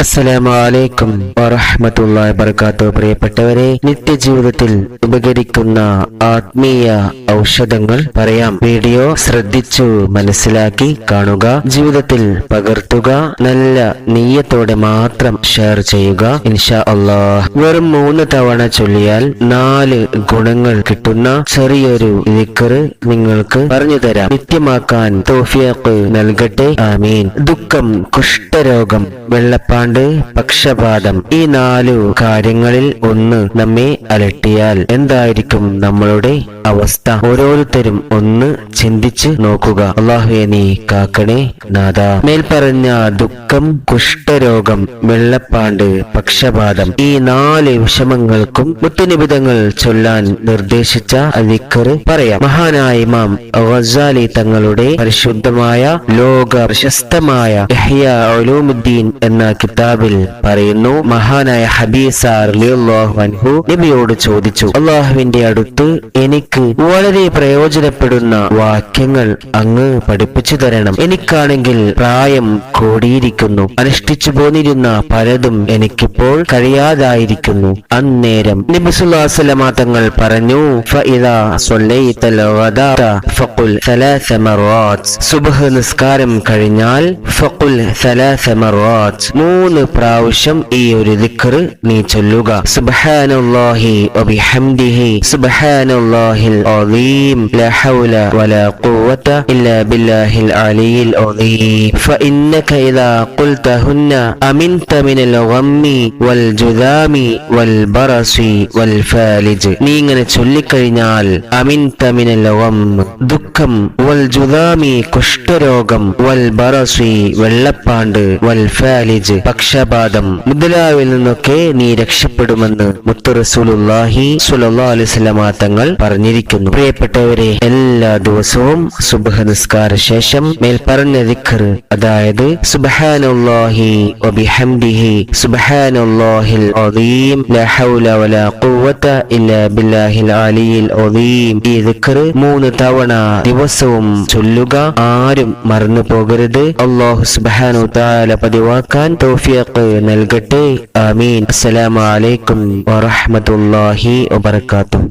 അസ്സലാമു അലൈക്കും വറഹ്മത്തുള്ളാഹി വബറകാതുഹു. പ്രിയപ്പെട്ടവരെ, നിത്യജീവിതത്തിൽ ഉപകരിക്കുന്ന ആത്മീയ ഔഷധങ്ങൾ പറയാം. വീഡിയോ ശ്രദ്ധിച്ചു മനസ്സിലാക്കി കാണുക, ജീവിതത്തിൽ പകർത്തുക, നല്ല നിയ്യത്തോടെ മാത്രം ഷെയർ ചെയ്യുക. ഇൻഷാ അല്ലാഹ്. വെറും 3 തവണ ചൊല്ലിയാൽ 4 ഗുണങ്ങൾ കിട്ടുന്ന ചെറിയൊരു ദിക്ർ നിങ്ങൾക്ക് പറഞ്ഞു തരാം. നിത്യമാക്കാൻ തൗഫീഖ് നൽകട്ടെ, ആമീൻ. ദുഃഖം, കുഷ്ഠരോഗം, വെള്ളപ്പാണ്ട്, പക്ഷപാതം, ഈ 4 കാര്യങ്ങളിൽ ഒന്ന് നമ്മെ അലട്ടിയാൽ എന്തായിരിക്കും നമ്മളുടെ അവസ്ഥ? ഓരോരുത്തരും ഒന്ന് ചിന്തിച്ച് നോക്കുക. അല്ലാഹുവേ, നീ കാക്കണേ നാഥാ. മേൽപ്പറഞ്ഞ ദുഃഖം, കുഷ്ഠരോഗം, വെള്ളപ്പാണ്ട്, പക്ഷപാതം, ഈ 4 വിഷമങ്ങൾക്കും മുത്തുനിബിതങ്ങൾ ചൊല്ലാൻ നിർദ്ദേശിച്ച ദിക്ർ പറയാം. മഹാനായ ഇമാം ഗസാലി തങ്ങളുടെ പരിശുദ്ധമായ ലോക പ്രശസ്തമായ ഇഹ്യാ ഉലൂമുദ്ദീൻ എന്ന കിതാബിൽ പറയുന്നു, മഹാനായ ഹബീസ റളിയല്ലാഹു അൻഹു നബിയോട് ചോദിച്ചു, അല്ലാഹുവിന്റെ അടുത്ത് എനിക്ക് വളരെ പ്രയോജനപ്പെടുന്ന വാക്യങ്ങൾ അങ്ങ് പഠിപ്പിച്ചു തരണം. എനിക്കാണെങ്കിൽ പ്രായം കൂടിയിരിക്കുന്നു, അനുഷ്ഠിച്ചു പോന്നിരുന്ന പലതും എനിക്കിപ്പോൾ കഴിയാതായിരിക്കുന്നു. അന്നേരം നബി സല്ലല്ലാഹു അലൈഹി വസല്ലം തങ്ങൾ പറഞ്ഞു, ഫഇദാ സ്വല്ലൈതൽ ഗദാത ഫഖുൽ 3 മററാത്ത്. സുബ്ഹ് നിസ്കാരം കഴിഞ്ഞാൽ ഫഖുൽ 3 മററാത്ത്, 3 പ്രാവശ്യം ഈ ഒരു ദിക്ർ നീ ചൊല്ലുക. സുബ്ഹാനല്ലാഹി വബിഹംദിഹി സുബ്ഹാനല്ലാഹിൽ അസീം ലാ ഹൗല വലാ ഖുവത ഇല്ലാ ബില്ലാഹിൽ അലിയിൽ അസീം. ഫഇന്നക ഇദാ ഖുൽതഹുന്ന അമിൻത മിനൽ ഗമ്മി വൽ ജുദാമി വൽ ബറസി വൽ ഫാലിജ്. നീ ഇങ്ങനെ ചൊല്ലിക്കഴിഞ്ഞാൽ അമിൻത മിനൽ ഗം, ദുഃഖം, വൽ ജുദാമി, കുഷ്ഠരോഗം, വൽ ബറസി, വെള്ളപ്പാണ്ട്, വൽ ഫാലിജ്, പക്ഷപാതം മുതലായവയിൽ നിന്നൊക്കെ നീ രക്ഷപ്പെടുമെന്ന് മുത്തു റസൂലുള്ളാഹി സ്വല്ലല്ലാഹു അലൈഹി വസല്ലം തങ്ങൾ പറഞ്ഞിരിക്കുന്നു. പ്രിയപ്പെട്ടവരെ, എല്ലാ ദിവസവും സുബ്ഹ് നിസ്കാര ശേഷം മേൽപ്പറഞ്ഞ ദിക്ർ, അതായത് സുബ്ഹാനല്ലാഹി വബിഹംദിഹി സുബ്ഹാനല്ലാഹിൽ അസീം ലാ ഹൗല വലാ ഖുവത ഇല്ലാ ബില്ലാഹിൽ അലിയിൽ അസീം, ഈ ദിക്ർ 3 തവണ ദിവസവും ചൊല്ലുക. ആരും മറന്നു പോകരുത്. അല്ലാഹു സുബ്ഹാനഹു തആല പതിവാക്കാൻ തൗഫീഖ് നൽകട്ടെ, ആമീൻ. അസ്സലാമു അലൈക്കും വറഹ്മത്തുള്ളാഹി വബറകാതുഹു.